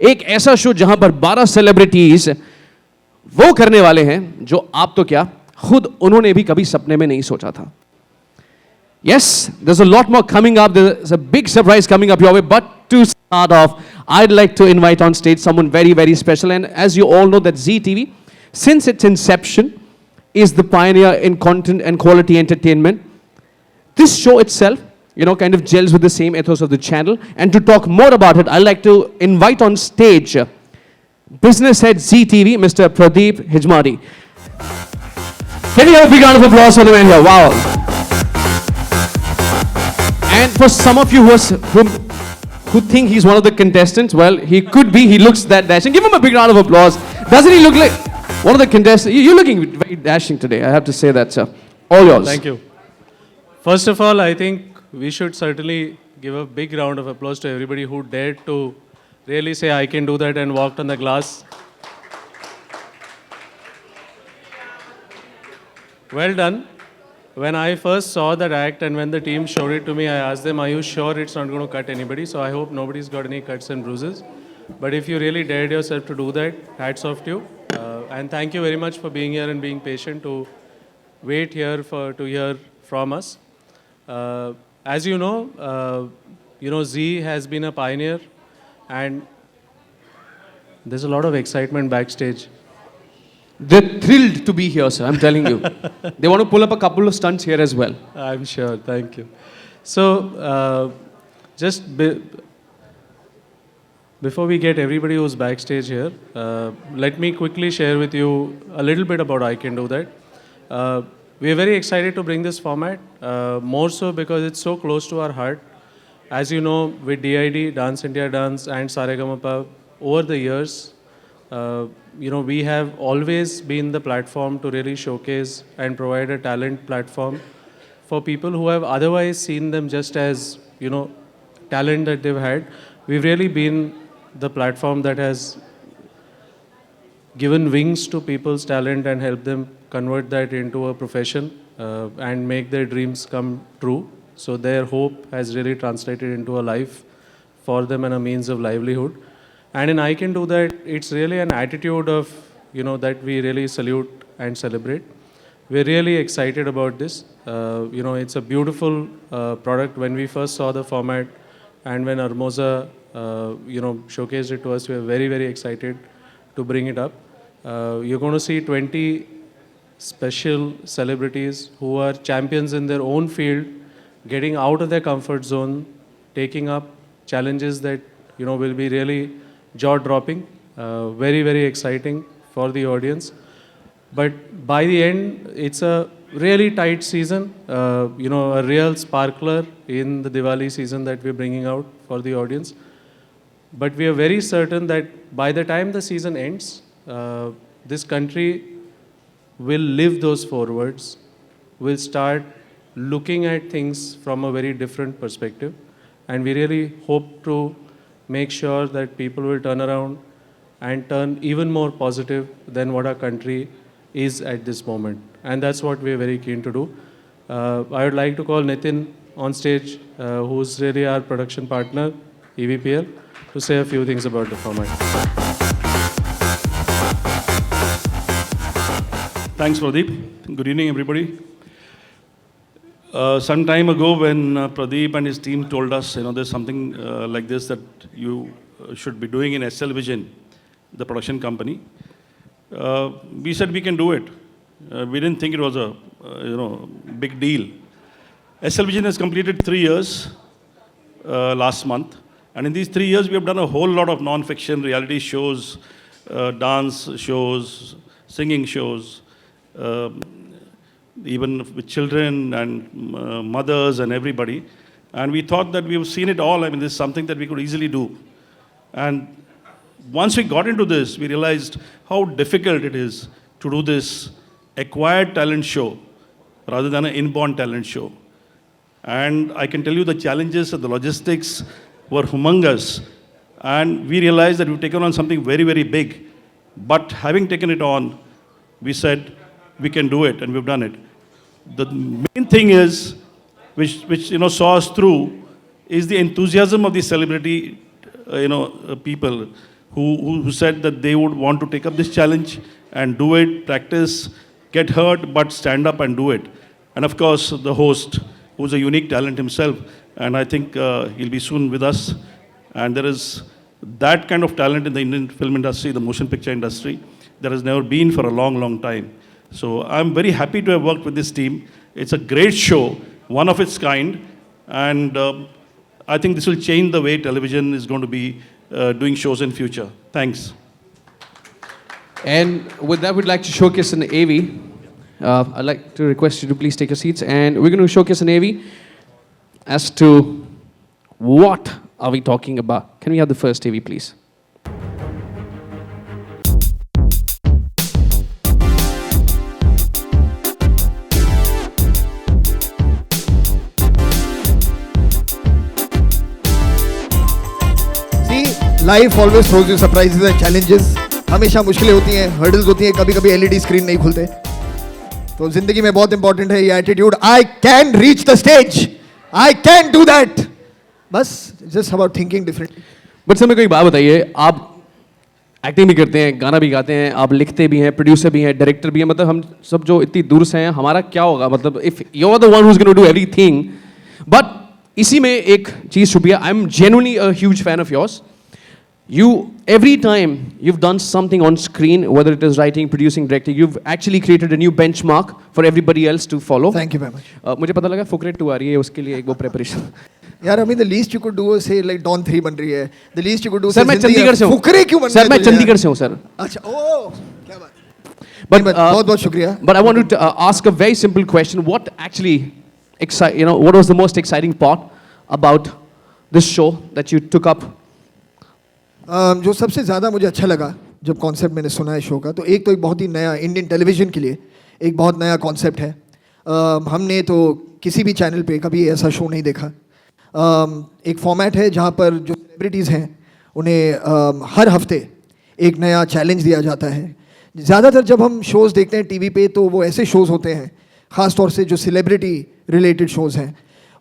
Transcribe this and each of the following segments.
एक ऐसा शो जहां पर 12 सेलिब्रिटीज वो करने वाले हैं जो आप तो क्या खुद उन्होंने भी कभी सपने में नहीं सोचा था. Yes, there's a lot more coming up. There's a big surprise coming up your way. But to start off, I'd like to invite on stage someone very, very special. And as you all know, that ZTV, since its inception, is the pioneer in content and quality entertainment. This show itself, kind of gels with the same ethos of the channel. And to talk more about it, I'd like to invite on stage business head ZTV, Mr. Pradeep Hijmati. Can you have a big round of applause for the man here? Wow. And for some of you who think he's one of the contestants, well, he could be. He looks that dashing. Give him a big round of applause. Doesn't he look like one of the contestants? You're looking very dashing today. I have to say that, sir. All yours. Thank you. First of all, I think we should certainly give a big round of applause to everybody who dared to really say, I can do that, and walked on the glass. Well done. When I first saw that act and when the team showed it to me, I asked them, are you sure it's not going to cut anybody? So I hope nobody's got any cuts and bruises. But if you really dared yourself to do that, hats off to you. And thank you very much for being here and being patient to wait here to hear from us. As you know, Z has been a pioneer, and there's a lot of excitement backstage. They're thrilled to be here, sir. I'm telling you. They want to pull up a couple of stunts here as well. I'm sure. Thank you. So, before we get everybody who's backstage here, let me quickly share with you a little bit about I Can Do That. We are very excited to bring this format, more so because it's so close to our heart. As you know, with DID, Dance India Dance, and Saregamapa, over the years, we have always been the platform to really showcase and provide a talent platform for people who have otherwise seen them just as, talent that they've had. We've really been the platform that has given wings to people's talent and helped them convert that into a profession and make their dreams come true. So their hope has really translated into a life for them and a means of livelihood. And in I Can Do That, it's really an attitude of, that we really salute and celebrate. We're really excited about this. It's a beautiful product. When we first saw the format and when Armoza, showcased it to us, we were very, very excited to bring it up. You're going to see 20 special celebrities who are champions in their own field, getting out of their comfort zone, taking up challenges that, will be really jaw-dropping, very, very exciting for the audience. But by the end, it's a really tight season, a real sparkler in the Diwali season that we're bringing out for the audience. But we are very certain that by the time the season ends, this country will live those forwards, will start looking at things from a very different perspective. And we really hope to make sure that people will turn around and turn even more positive than what our country is at this moment. And that's what we're very keen to do. I would like to call Nitin on stage, who's really our production partner, EVPL, to say a few things about the format. Thanks, Pradeep. Good evening, everybody. Some time ago, when Pradeep and his team told us, there's something like this that you should be doing in SL Vision, the production company, we said we can do it. We didn't think it was a, big deal. SL Vision has completed 3 years last month, and in these 3 years, we have done a whole lot of non-fiction reality shows, dance shows, singing shows. Even with children and mothers and everybody. And we thought that we've seen it all. This is something that we could easily do. And once we got into this, we realized how difficult it is to do this acquired talent show rather than an inborn talent show. And I can tell you the challenges of the logistics were humongous. And we realized that we've taken on something very, very big. But having taken it on, we said, we can do it, and we've done it. The main thing is, which saw us through, is the enthusiasm of the celebrity, people who said that they would want to take up this challenge and do it, practice, get hurt, but stand up and do it. And of course, the host, who's a unique talent himself, and I think he'll be soon with us. And there is that kind of talent in the Indian film industry, the motion picture industry, there has never been for a long, long time. So I'm very happy to have worked with this team. It's a great show, one of its kind, and I think this will change the way television is going to be doing shows in future. Thanks. And with that, we'd like to showcase an AV. I'd like to request you to please take your seats. And we're going to showcase an AV as to what are we talking about. Can we have the first AV, please? See, life always throws you surprises and challenges. हमेशा मुश्किलें होती हैं, hurdles होती हैं, कभी कभी LED screen नहीं खुलते. तो जिंदगी में बहुत इंपॉर्टेंट है ये attitude. I can reach the stage, I can do that. बस just about thinking differently. But sir, मेरे को एक बात बताइए, आप एक्टिंग भी करते हैं, गाना भी गाते हैं, आप लिखते भी हैं, प्रोड्यूसर भी हैं, डायरेक्टर भी हैं, मतलब हम सब जो इतनी दूर से हैं, हमारा क्या होगा? मतलब if you are the one who is going to do everything. But इसी में एक चीज छुपी है. I am genuinely a huge fan of yours. You, every time you've done something on screen, whether it is writing, producing, directing, you've actually created a new benchmark for everybody else to follow. Thank you very much. मुझे पता लगा फुकरेट 2 आ रही है, उसके लिए एक वो preparation. यार, I mean, the least you could do is say like Dawn 3 बन रही है. The least you could do. Sir, मैं चंडीगढ़ से हूँ. फुकरे क्यों बन रही है? सर, मैं चंडीगढ़ से हूँ सर. अच्छा, ओह, क्या बात. But बहुत बहुत शुक्रिया. But I want to ask a very simple question. What actually what was the most exciting part about this show that you took up? जो सबसे ज़्यादा मुझे अच्छा लगा जब कॉन्सेप्ट मैंने सुना है शो का, तो एक बहुत ही नया इंडियन टेलीविज़न के लिए एक बहुत नया कॉन्सेप्ट है. हमने तो किसी भी चैनल पे कभी ऐसा शो नहीं देखा. एक फॉर्मेट है जहाँ पर जो सेलिब्रिटीज़ हैं उन्हें हर हफ्ते एक नया चैलेंज दिया जाता है. ज़्यादातर जब हम शोज़ देखते हैं टीवी पे तो वो ऐसे शोज़ होते हैं, ख़ास तौर से जो सेलिब्रिटी रिलेटेड शोज़ हैं,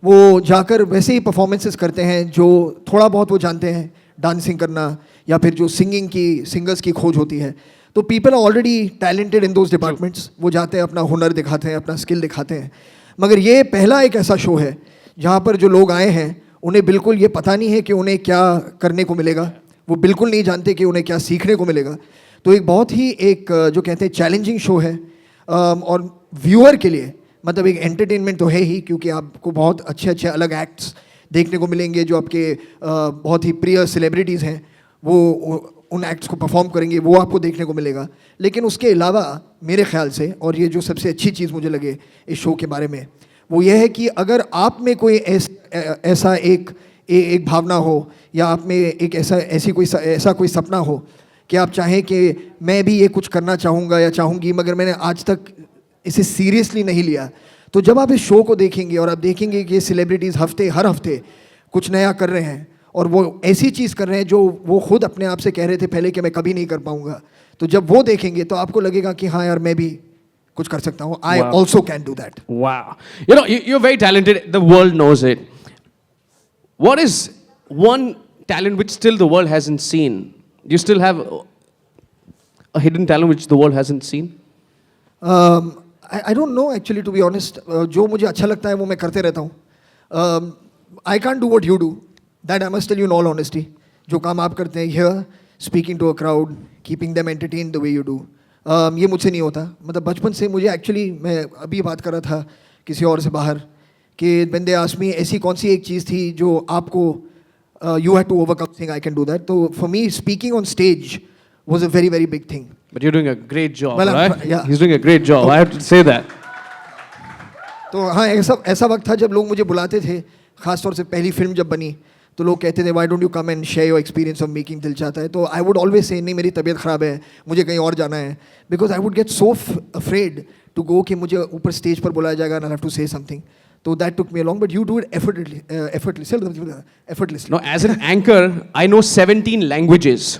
वो जाकर वैसे ही परफॉर्मेंसेस करते हैं जो थोड़ा बहुत वो जानते हैं, डांसिंग करना या फिर जो सिंगर्स की खोज होती है. तो people are already talented in those departments. वो जाते हैं, अपना हुनर दिखाते हैं, अपना स्किल दिखाते हैं. मगर ये पहला एक ऐसा शो है जहाँ पर जो लोग आए हैं उन्हें बिल्कुल ये पता नहीं है कि उन्हें क्या करने को मिलेगा. वो बिल्कुल नहीं जानते कि उन्हें क्या सीखने को मिलेगा. तो एक बहुत ही एक जो कहते हैं चैलेंजिंग शो है. और व्यूअर के लिए मतलब एक एंटरटेनमेंट तो है ही, क्योंकि आपको बहुत अच्छे अच्छे अलग एक्ट्स देखने को मिलेंगे. जो आपके बहुत ही प्रिय सेलिब्रिटीज़ हैं वो उन एक्ट्स को परफॉर्म करेंगे, वो आपको देखने को मिलेगा. लेकिन उसके अलावा मेरे ख्याल से, और ये जो सबसे अच्छी चीज़ मुझे लगे इस शो के बारे में, वो ये है कि अगर आप में कोई ऐसा एक भावना हो, या आप में एक ऐसा कोई सपना हो कि आप चाहें कि मैं भी ये कुछ करना चाहूँगा या चाहूँगी, मगर मैंने आज तक इसे सीरियसली नहीं लिया, तो जब आप इस शो को देखेंगे और आप देखेंगे कि ये सेलिब्रिटीज़ हर हफ्ते कुछ नया कर रहे हैं, और वो ऐसी चीज़ कर रहे हैं जो वो खुद अपने आप से कह रहे थे पहले कि मैं कभी नहीं कर पाऊंगा, तो जब वो देखेंगे तो आपको लगेगा कि हाँ यार, मैं भी कुछ कर सकता हूँ. I also can do that. Wow. You're very talented. The world knows it. What is one talent which still the world hasn't seen? Do you still have a hidden talent which the world hasn't seen? I don't know actually, to be honest. जो मुझे अच्छा लगता है वो मैं करते रहता हूँ. I can't do what you do. That I must tell you in all honesty. जो काम आप करते हैं here, speaking to a crowd, keeping them entertained the way you do, ये मुझसे नहीं होता. मतलब बचपन से मुझे actually, मैं अभी बात कर रहा था किसी और से बाहर कि when they asked me ऐसी कौन सी एक चीज़ थी जो आपको you had to overcome, saying I can do that. तो for me speaking on stage was a very very big thing. But you're doing a great job, Well, right? yeah. He's doing a great job. I have to say that. तो हाँ, ऐसा वक्त था जब लोग मुझे बुलाते थे, ख़ास तौर से पहली फिल्म जब बनी तो लोग कहते थे why don't you come and share your experience of making. दिल चाहता है. तो आई वुड ऑलवेज से नहीं, मेरी तबीयत ख़राब है, मुझे कहीं और जाना है, because I would get so afraid to go कि मुझे ऊपर स्टेज पर बुलाया जाएगा and I have to say something. So that took me along, but you do it effortlessly. No, as an anchor, I know 17 languages.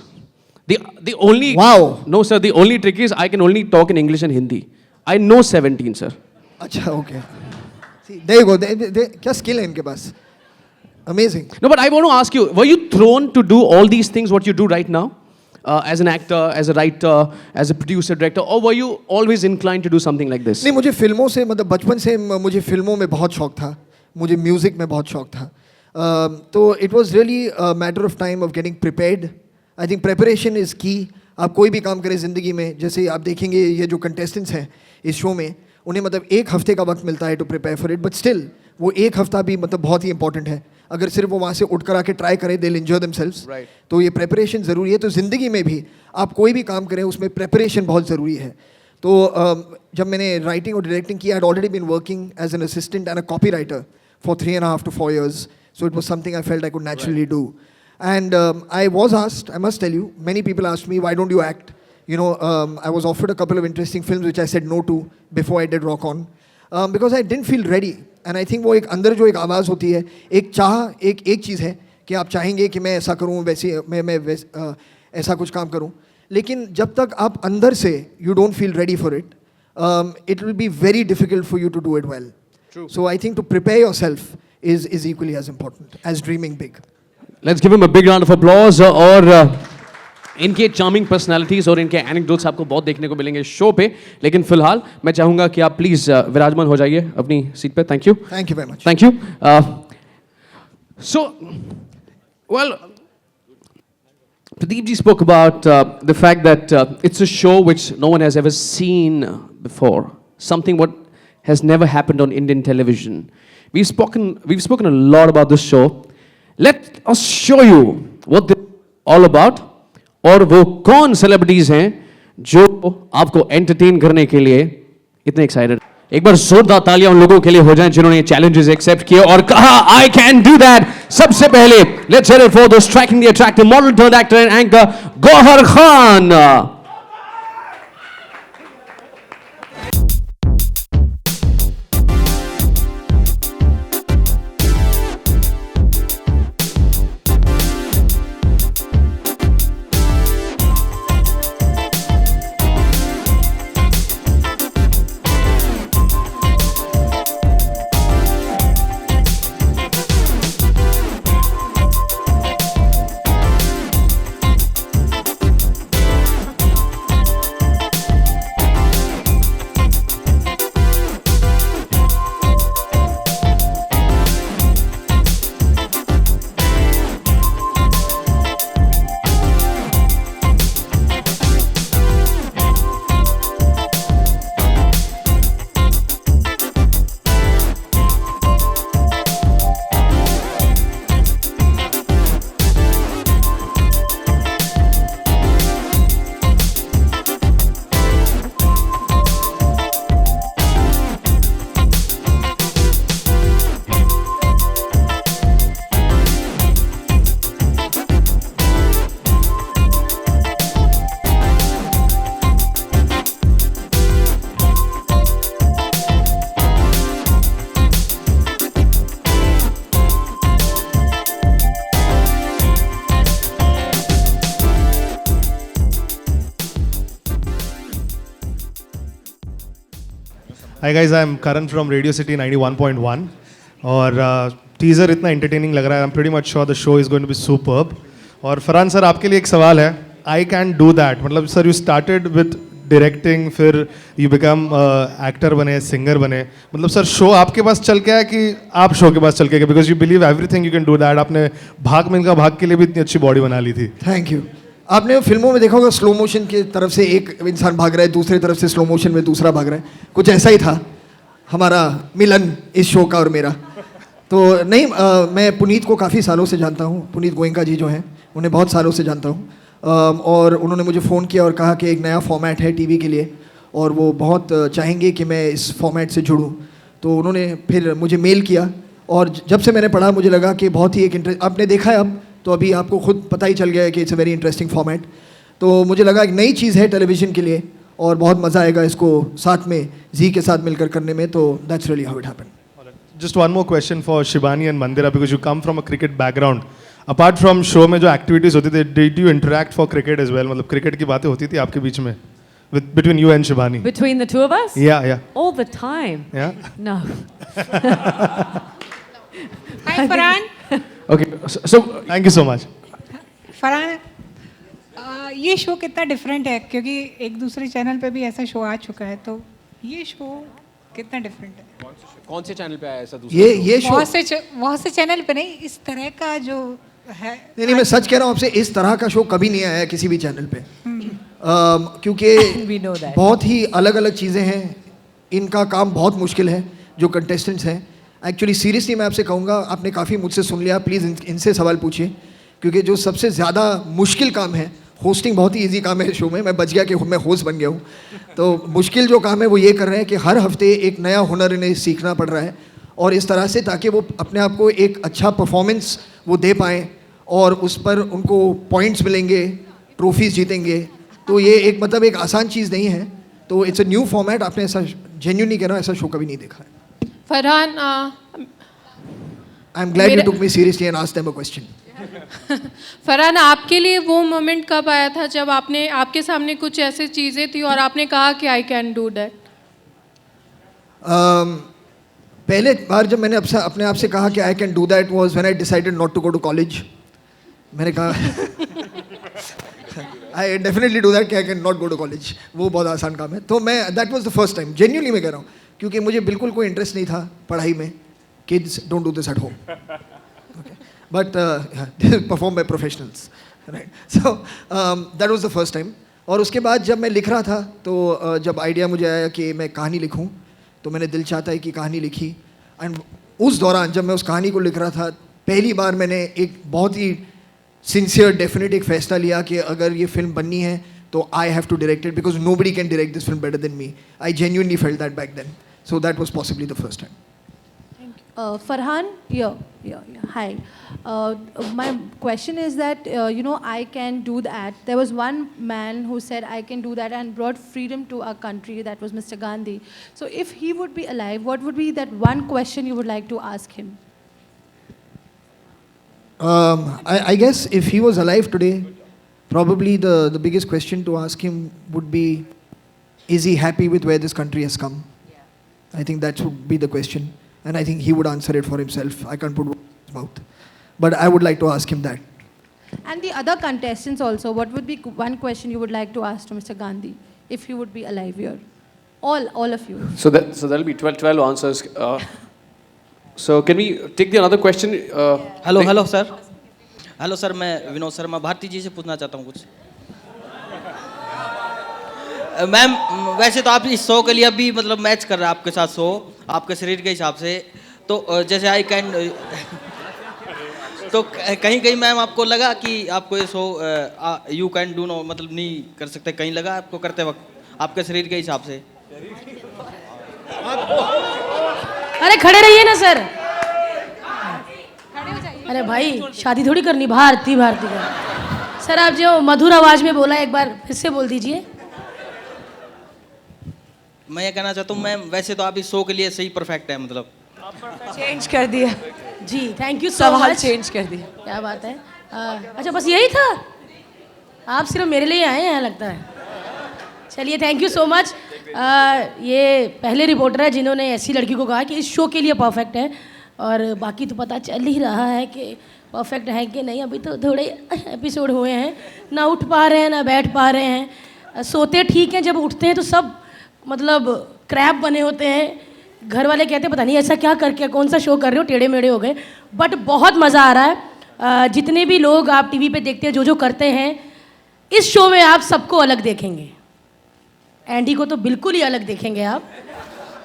The only Wow. No sir, the only trick is I can only talk in English and Hindi. I know 17, sir. अच्छा, okay. See, there you go. क्या skill है इनके पास? Amazing. No, but I want to ask you, were you thrown to do all these things what you do right now? as an actor, as a writer, as a producer, director, or were you always inclined to do something like this? नहीं, मुझे फिल्मों से मतलब बचपन से मुझे फिल्मों में बहुत शौक था, मुझे म्यूज़िक में बहुत शौक था. तो it was really matter of time of getting prepared. I think preparation is की. आप कोई भी काम करें ज़िंदगी में, जैसे आप देखेंगे ये जो कंटेस्टेंट्स हैं इस शो में, उन्हें मतलब 1 हफ्ते का वक्त मिलता है to prepare for it, but still वो 1 हफ्ता भी मतलब बहुत ही इंपॉर्टेंट है. अगर सिर्फ वो वहाँ से उठ कर आके ट्राई करें, दे विल एंजॉय देमसेल्व्स. तो ये प्रिपरेशन ज़रूरी है. तो ज़िंदगी में भी आप कोई भी काम करें उसमें प्रिपरेशन बहुत ज़रूरी है. तो जब मैंने राइटिंग और डायरेक्टिंग किया, I had already been working as an assistant and a copywriter for 3.5 to 4 years. So it was something I felt I could naturally do. And I was asked, I must tell you, many people asked me, why don't you act? You know, I was offered a couple of interesting films which I said no to before I did Rock On. Because I didn't feel ready. And I think वो एक अंदर जो एक आवाज़ होती है, एक चाह, एक चीज़ है कि आप चाहेंगे कि मैं ऐसा करूँ, वैसे मैं ऐसा कुछ काम करूँ. लेकिन जब तक आप अंदर से you don't feel ready for it, it will be very difficult for you to do it well. True. So I think to prepare yourself is equally as important as dreaming big. Let's give him a big round of applause. और इनके charming personalities और इनके anecdotes आपको बहुत देखने को मिलेंगे show पे. लेकिन फिलहाल मैं चाहूंगा कि आप प्लीज विराजमान हो जाइए अपनी सीट पे. Thank you. Thank you very much. Thank you. So, well, Pradeep ji spoke about the fact that it's a show which no one has ever seen before. Something what has never happened on Indian television. We've spoken a lot about this show. Let us show you what this is all about. और वो कौन celebrities हैं जो आपको entertain करने के लिए इतने एक्साइटेड. एक बार जोरदार तालियां उन लोगों के लिए हो जाएं जिन्होंने चैलेंजेस एक्सेप्ट किए और कहा आई कैन डू दैट. सबसे पहले let's hear it for the striking the attractive model turned actor and anchor Gauhar Khan. Hi guys, I'm Karan from Radio City 91.1 और टीज़र इतना entertaining लग रहा है. I'm pretty much sure the show is going to be superb. और Farhan sir आपके लिए एक सवाल है. I can do that. मतलब sir you started with directing, फिर you become actor बने, singer बने. मतलब सर शो आपके पास चल के आया कि आप शो के पास चल के गए? Because you believe everything you can do that. आपने भाग मिल्खा भाग के लिए भी इतनी अच्छी बॉडी बना ली थी. Thank you. आपने फिल्मों में देखा होगा स्लो मोशन की तरफ से एक इंसान भाग रहा है, दूसरी तरफ से स्लो मोशन में दूसरा भाग रहा है. कुछ ऐसा ही था हमारा मिलन इस शो का और मेरा. तो नहीं, मैं पुनीत को काफ़ी सालों से जानता हूँ. पुनीत गोयनका जी जो हैं उन्हें बहुत सालों से जानता हूँ. और उन्होंने मुझे फ़ोन किया और कहा कि एक नया फॉर्मेट है टीवी के लिए और वो बहुत चाहेंगे कि मैं इस फॉर्मेट से जुड़ूँ. तो उन्होंने फिर मुझे मेल किया और जब से मैंने पढ़ा मुझे लगा कि बहुत ही एक इंटरेस्ट. आपने देखा है अब तो अभी आपको खुद पता ही चल गया है कि it's a very interesting format. तो मुझे लगा एक नई चीज़ है टेलीविज़न के लिए और बहुत मज़ा आएगा इसको साथ में जी के साथ मिलकर करने में. तो that's really how it happened. Just one more question for Shibani and Mandira because you come from a cricket background. Apart from show में जो activities होती थी, did you interact for cricket as well? मतलब cricket की बातें होती थी आपके बीच में between you and Shibani? Between the two of us? Yeah. All the time. Yeah. No. Hi, Farhan. Okay, so Thank you so much. Farhan, ये show कितना different है, क्योंकि एक दूसरे चैनल पे भी ऐसा शो आ चुका है, तो ये शो कितना डिफरेंट है? कौन से चैनल पे आया ऐसा दूसरा? ये शो बहुत से चैनल पे नहीं, इस तरह का जो है। नहीं, मैं सच कह रहा हूँ आपसे, इस तरह का शो कभी नहीं आया है किसी भी चैनल पे। क्योंकि We know that. बहुत ही अलग अलग चीज़ें हैं, इनका काम बहुत मुश्किल है जो कंटेस्टेंट्स हैं। एक्चुअली सीरियसली मैं आपसे कहूँगा, आपने काफ़ी मुझसे सुन लिया, प्लीज़ इनसे सवाल पूछिए, क्योंकि जो सबसे ज़्यादा मुश्किल काम है, होस्टिंग बहुत ही इजी काम है शो में, मैं बच गया कि मैं होस्ट बन गया हूँ। तो मुश्किल जो काम है वो ये कर रहे हैं कि हर हफ्ते एक नया हुनर इन्हें सीखना पड़ रहा है, और इस तरह से ताकि वो अपने आप को एक अच्छा परफॉर्मेंस वो दे पाएँ और उस पर उनको पॉइंट्स मिलेंगे, ट्रॉफीज़ जीतेंगे। तो ये एक मतलब एक आसान चीज़ नहीं है। तो इट्स अ न्यू फॉर्मेट, आपने ऐसा जेन्युइनली कह रहा हूँ, ऐसा शो कभी नहीं देखा है। Farhan I am glad you took me seriously and asked them a question. Farhan, आपके लिए वो मोमेंट कब आया था जब आपके सामने कुछ ऐसी चीज़ें थी और आपने कहा कि आई कैन डू दैट? पहले बार जब मैंने अपने आप से कहा कि I can do that was when I decided not to go to college. मैंने कहा आई डेफिनेटली डू दैट कि I can not go to college, वो बहुत आसान काम है। तो मैं that was the first time, genuinely मैं कह रहा हूँ, क्योंकि मुझे बिल्कुल कोई इंटरेस्ट नहीं था पढ़ाई में। Kids don't do this at home, but perform by professionals, right? So that was the first time. और उसके बाद जब मैं लिख रहा था, तो जब आइडिया मुझे आया कि मैं कहानी लिखूं, तो मैंने दिल चाहता है कि कहानी लिखी। एंड उस दौरान जब मैं उस कहानी को लिख रहा था, पहली बार मैंने एक बहुत ही सिंसियर डेफिनेट एक फैसला लिया कि अगर ये फिल्म बननी है तो I have to direct it, because nobody can direct this film better than me. I genuinely felt that back then, so that was possibly the first time. Farhan, hi. My question is that, I can do that. There was one man who said, I can do that, and brought freedom to our country. That was Mr. Gandhi. So if he would be alive, what would be that one question you would like to ask him? I guess if he was alive today, probably the biggest question to ask him would be, is he happy with where this country has come? I think that would be the question. And I think he would answer it for himself. I can't put words in his mouth. But I would like to ask him that. And the other contestants also, what would be one question you would like to ask to Mr. Gandhi if he would be alive here? All of you. So that'll be 12 answers. So can we take the another question? Hello sir, मैं विनोद शर्मा भारती जी से पूछना चाहता हूँ कुछ। Ma'am, वैसे तो आप इस शो के लिए अभी मतलब मैच कर रहे हैं आपके साथ शो, आपके शरीर के हिसाब से, तो जैसे आई कैन तो कहीं मैम आपको लगा कि आपको ये show you can do no मतलब नहीं कर सकते, कहीं लगा आपको करते वक्त आपके शरीर के हिसाब से? अरे खड़े रहिए ना सर। अरे भाई, शादी थोड़ी करनी, भारती का। सर आप जो मधुर आवाज में बोला, एक बार फिर से बोल दीजिए। मैं ये कहना चाहता हूँ मैम, वैसे तो आप इस शो के लिए सही परफेक्ट है, मतलब चेंज कर दिया जी, थैंक यू सो सवाल मच। चेंज कर दिया। क्या बात है। अच्छा, बस यही था? आप सिर्फ मेरे लिए आए हैं लगता है। चलिए, थैंक यू सो मच। ये पहले रिपोर्टर है जिन्होंने ऐसी लड़की को कहा कि इस शो के लिए परफेक्ट है, और बाकी तो पता चल ही रहा है कि परफेक्ट है कि नहीं। अभी तो थोड़े एपिसोड हुए हैं, ना उठ पा रहे हैं ना बैठ पा रहे हैं। सोते ठीक हैं, जब उठते हैं तो सब मतलब क्रैब बने होते हैं। घर वाले कहते हैं पता नहीं ऐसा क्या करके कौन सा शो कर रहे हो, टेढ़े मेढ़े हो गए। बट बहुत मज़ा आ रहा है। जितने भी लोग आप टीवी पे देखते हैं, जो करते हैं, इस शो में आप सबको अलग देखेंगे। एंडी को तो बिल्कुल ही अलग देखेंगे आप।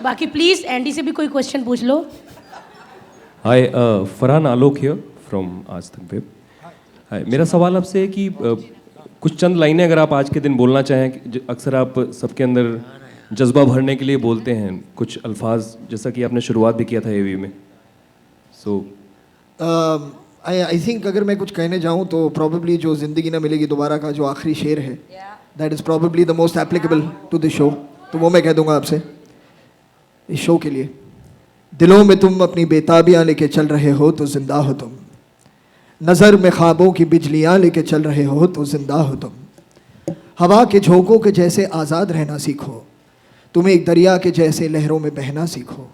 बाकी प्लीज़ एंडी से भी कोई क्वेश्चन पूछ लो। हाय, फरहान आलोक हियर फ्रॉम आज तक वेब। हाय, मेरा सवाल आपसे है कि कुछ चंद लाइनें अगर आप आज के दिन बोलना चाहें। अक्सर आप सबके अंदर जज्बा भरने के लिए बोलते हैं कुछ अल्फाज, जैसा कि आपने शुरुआत भी किया था एवी में। सो आई थिंक अगर मैं कुछ कहने जाऊँ तो प्रॉब्ली जो ज़िंदगी ना मिलेगी दोबारा का जो आखिरी शेर है, that is probably the most applicable to this show. तो वो मैं कह दूंगा आपसे इस शो के लिए। दिलों में तुम अपनी बेताबियाँ लेके चल रहे हो तो जिंदा हो तुम, नज़र में ख्वाबों की बिजलियाँ लेके चल रहे हो तो जिंदा हो तुम। हवा के झोंकों के जैसे आज़ाद रहना सीखो, तुम एक दरिया के जैसे लहरों में बहना सीखो।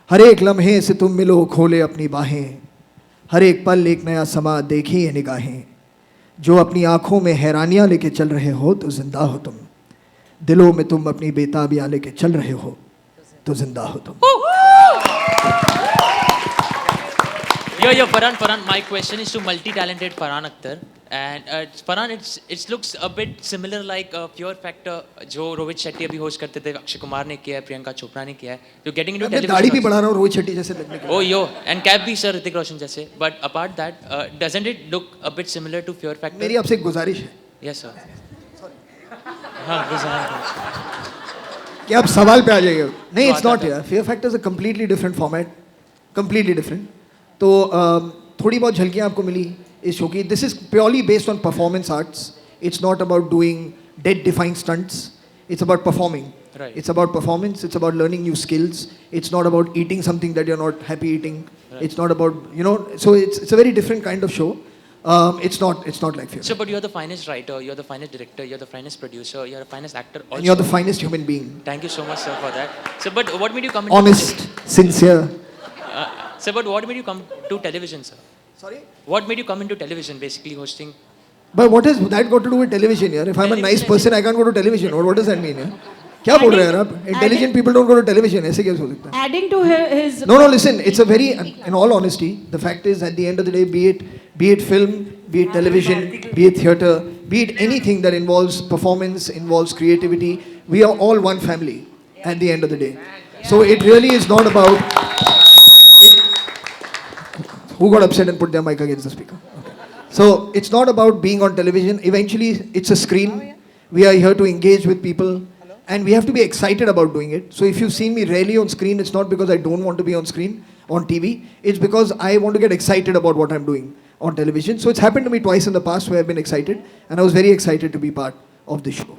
हर एक लम्हे से तुम मिलो खोले अपनी बाहें, हर एक पल एक नया समा देखी ये निगाहें। जो अपनी आंखों में हैरानियां लेके चल रहे हो तो जिंदा हो तुम, दिलों में तुम अपनी बेताबियां लेके चल रहे हो तो जिंदा हो तुम. Yeah, Farhan, my question is to multi-talented Farhan Akhtar. And Farhan, it looks a bit similar like Pure Factor, जो रोहित शेट्टी अभी होस्ट करते थे, अक्षय कुमार ने किया है, प्रियंका चोपड़ा ने किया है. You're getting into television. मैं दाढ़ी भी बढ़ा रहा हूँ रोहित शेट्टी जैसे लगने के लिए. Oh yo, and cap भी सर ऋतिक रोशन जैसे. But apart that, doesn't it look a bit similar to Pure Factor? मेरी आपसे एक गुजारिश है. Yes sir. हाँ गुजारिश. कि आप सवाल पे आ जाइए. नहीं, it's not here. Fear Factor is a completely different format, completely different. तो थोड़ी बहुत झलकियाँ आपको मिली इस शो की. This is purely based on performance arts. It's not about doing dead defined stunts. It's about performing. It's about performance. It's about learning new skills. It's not about eating something that you're not happy eating. It's not about, you know. So it's a very different kind of show. It's not like Fear. So, but you're the finest writer, you're the finest director, you're the finest producer, you're the finest actor. Also. And you're the finest human being. Thank you so much, sir, for that. So, but what made you come? Honest, sincere. Sir, but what made you come to television, sir? Sorry? What made you come into television, basically hosting? But what has that got to do with television here? If I'm a nice person, I can't go to television. Or what does that mean? Yeah? क्या बोल रहे हैं आप? Intelligent people don't go to television. ऐसे कैसे हो सकता है? Adding to his. No, listen. It's a very, in all honesty, the fact is, at the end of the day, be it film, be it television, be it theatre, be it anything that involves performance, involves creativity, we are all one family. At the end of the day, so it really is not about. Who got upset and put their mic against the speaker? Okay. So it's not about being on television. Eventually, it's a screen. We are here to engage with people. And we have to be excited about doing it. So if you've seen me rarely on screen, it's not because I don't want to be on screen, on TV. It's because I want to get excited about what I'm doing on television. So it's happened to me twice in the past where I've been excited. And I was very excited to be part of the show.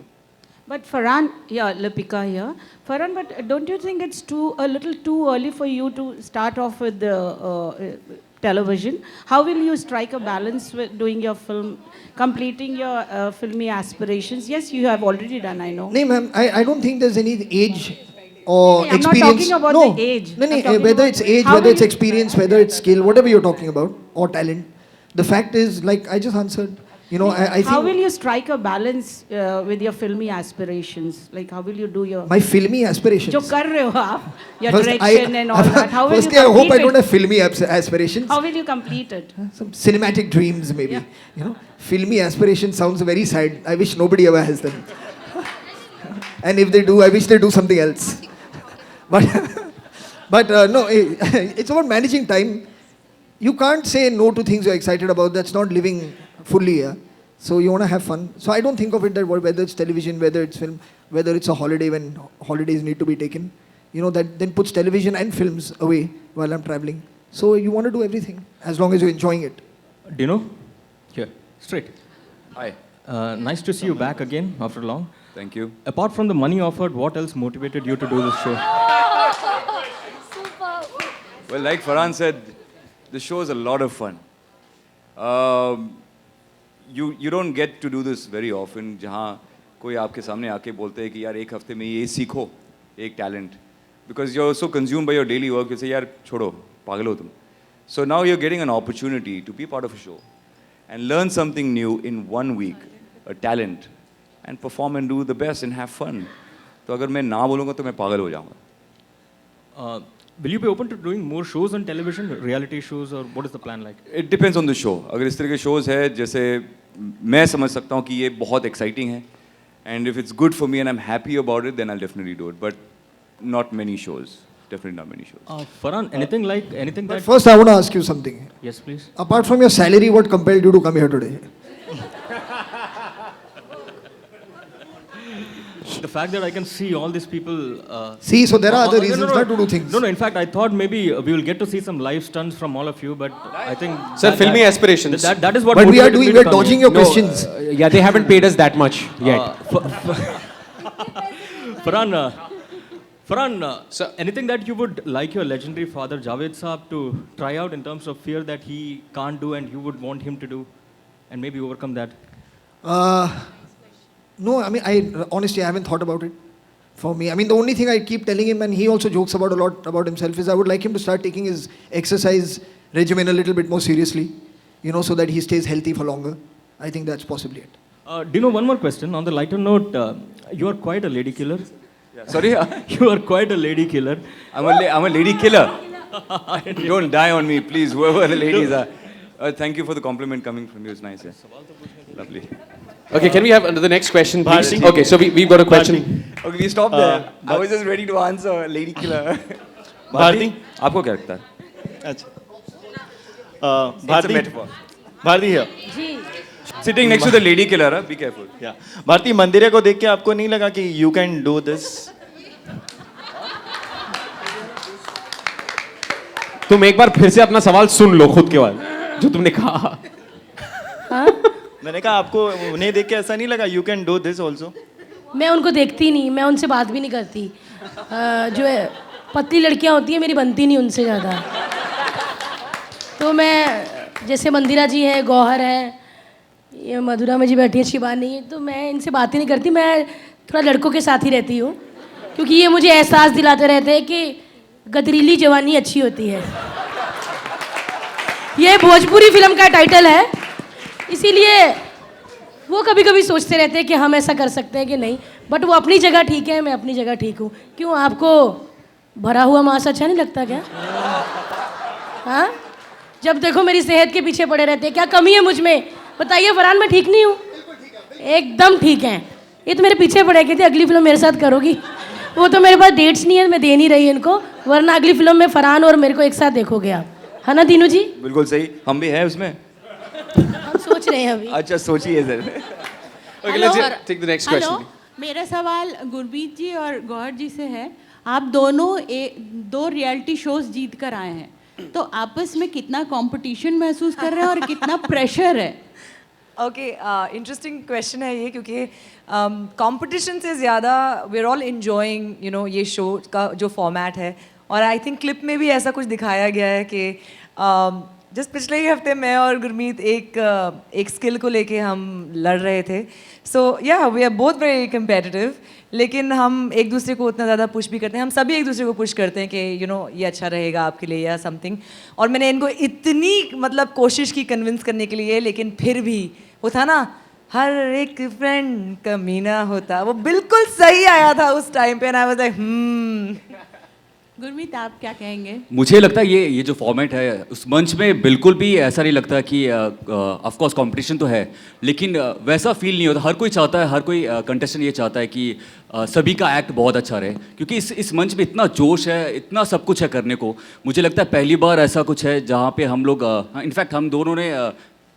But Farhan, yeah, Lipika here. Farhan, but don't you think it's a little too early for you to start off with the television? How will you strike a balance with doing your film, completing your filmy aspirations? Yes, you have already done, I know. No, ma'am, I don't think there's any age or I'm experience. not talking about the age. No, whether it's age, whether it's experience, whether it's skill, whatever you're talking about, or talent. The fact is, like I just answered, you know, I think. How will you strike a balance with your filmy aspirations? Like, how will you do your. My filmy aspirations? जो कर रहे हो आप, your First, direction and all that. How will you Firstly, I hope I don't have filmy aspirations. How will you complete it? Some cinematic dreams, maybe. Yeah. You know, filmy aspirations sounds very sad. I wish nobody ever has them. And if they do, I wish they do something else. But no, it's about managing time. You can't say no to things you're excited about. That's not living fully. Yeah? So you want to have fun. So I don't think of it that whether it's television, whether it's film, whether it's a holiday when holidays need to be taken. You know, that then puts television and films away while I'm traveling. So you want to do everything as long as you're enjoying it. Dino? Here, straight. Hi. Nice to see you back again after long. Thank you. Apart from the money offered, what else motivated you to do this show? Well, like Farhan said, the show is a lot of fun. You don't get to do this very often. जहाँ कोई आपके सामने आके बोलते हैं कि यार एक हफ्ते में ये सीखो एक talent, because you're so consumed by your daily work, you say यार छोड़ो पागल हो तुम. So now you're getting an opportunity to be part of a show and learn something new in 1 week, a talent, and perform and do the best and have fun. तो अगर मैं ना बोलूँगा तो मैं पागल हो जाऊँगा. Will you be open to doing more shows on television, reality shows, or what is the plan like? It depends on the show. अगर इस तरह के shows है जैसे मैं समझ सकता हूँ कि ये बहुत exciting है, and if it's good for me and I'm happy about it, then I'll definitely do it. But not many shows. Definitely not many shows. Farhan, anything But that. first, I want to ask you something. Yes, please. Apart from your salary, what compelled you to come here today? The fact that I can see all these people. See, so there are other reasons not to do things. No, in fact, I thought maybe we will get to see some live stunts from all of you, but I think. Sir, filmy aspirations. That is what. But we are motivated me we are to come dodging here. your questions. Yeah, they haven't paid us that much yet. Farhan, so anything that you would like your legendary father Javed Saab to try out in terms of fear that he can't do and you would want him to do, and maybe overcome that? No, I mean, honestly, I haven't thought about it. For me, I mean, the only thing I keep telling him, and he also jokes about a lot about himself, is I would like him to start taking his exercise regimen a little bit more seriously, you know, so that he stays healthy for longer. I think that's possibly it. Dino, one more question. On the lighter note, you are quite a lady killer. Sorry? You are quite a lady killer. I'm a lady killer. Don't die on me, please, whoever the ladies are. Thank you for the compliment coming from you. It's nice. Yeah. Lovely. Okay, can we have the next question, please? Bharti. Okay, so we've got a question. Okay, we stop there. I was just ready to answer. Lady killer. Bharti आपको क्या लगता है? अच्छा It's a metaphor. Bharti है Sitting next to the lady killer, be careful. Bharti, मंदिरे को देख के आपको नहीं लगा कि यू कैन डू दिस? तुम एक बार फिर से अपना सवाल सुन लो खुद के बाद जो तुमने कहा. मैंने कहा आपको उन्हें देख के ऐसा नहीं लगा you can do this also? मैं उनको देखती नहीं, मैं उनसे बात भी नहीं करती. जो है पतली लड़कियां होती हैं मेरी बनती नहीं उनसे ज़्यादा. तो मैं जैसे मंदिरा जी है, गौहर है, ये मधुरा में जी बैठी है, शिवानी, तो मैं इनसे बात ही नहीं करती. मैं थोड़ा लड़कों के साथ ही रहती हूँ क्योंकि ये मुझे एहसास दिलाते रहते हैं कि गदरीली जवानी अच्छी होती है. ये भोजपुरी फिल्म का टाइटल है, इसीलिए वो कभी कभी सोचते रहते हैं कि हम ऐसा कर सकते हैं कि नहीं. बट वो अपनी जगह ठीक है, मैं अपनी जगह ठीक हूँ. क्यों, आपको भरा हुआ मांस अच्छा नहीं लगता क्या? हाँ, जब देखो मेरी सेहत के पीछे पड़े रहते हैं. क्या कमी है मुझ में बताइए फरहान? मैं ठीक नहीं हूँ? एकदम ठीक है. ये तो मेरे पीछे पड़े कहते अगली फिल्म मेरे साथ करोगी. वो तो मेरे पास डेट्स नहीं है, मैं दे नहीं रही इनको, वरना अगली फिल्म में फरहान और मेरे को एक साथ देखोगे आप, है ना दीनू जी? बिल्कुल सही, हम भी हैं उसमें. हम सोच रहे हैं अभी. अच्छा सोचिए sir. Okay, let's take the next question. मेरा सवाल गुरमीत जी और गौहर जी से है. आप दोनों दो रियलिटी शोज जीत कर आए हैं, तो आपस में कितना कंपटीशन महसूस कर रहे हैं और कितना प्रेशर है? ओके, इंटरेस्टिंग क्वेश्चन है ये, क्योंकि कंपटीशन से ज़्यादा we are all enjoying you know ये शो का जो फॉर्मेट है. और आई थिंक क्लिप में भी ऐसा कुछ दिखाया गया है कि जस्ट पिछले ही हफ्ते मैं और गुरमीत एक स्किल को लेके हम लड़ रहे थे. So yeah we are both very competitive, लेकिन हम एक दूसरे को उतना ज़्यादा पुश भी करते हैं. हम सभी एक दूसरे को पुश करते हैं कि यू नो ये अच्छा रहेगा आपके लिए या समथिंग. और मैंने इनको इतनी मतलब कोशिश की कन्विंस करने के लिए, लेकिन फिर भी वो था ना, हर एक फ्रेंड कमीना होता, वो बिल्कुल सही आया था उस टाइम पे. And I was like Gurmeet, आप क्या कहेंगे? मुझे लगता है ये जो फॉर्मेट है उस मंच में बिल्कुल भी ऐसा नहीं लगता कि ऑफ कोर्स कंपटीशन तो है, लेकिन वैसा फील नहीं होता. हर कोई चाहता है, हर कोई कंटेस्टेंट ये चाहता है कि सभी का एक्ट बहुत अच्छा रहे, क्योंकि इस मंच में इतना जोश है, इतना सब कुछ है करने को. मुझे लगता है पहली बार ऐसा कुछ है जहाँ पे हम लोग इनफैक्ट हम दोनों ने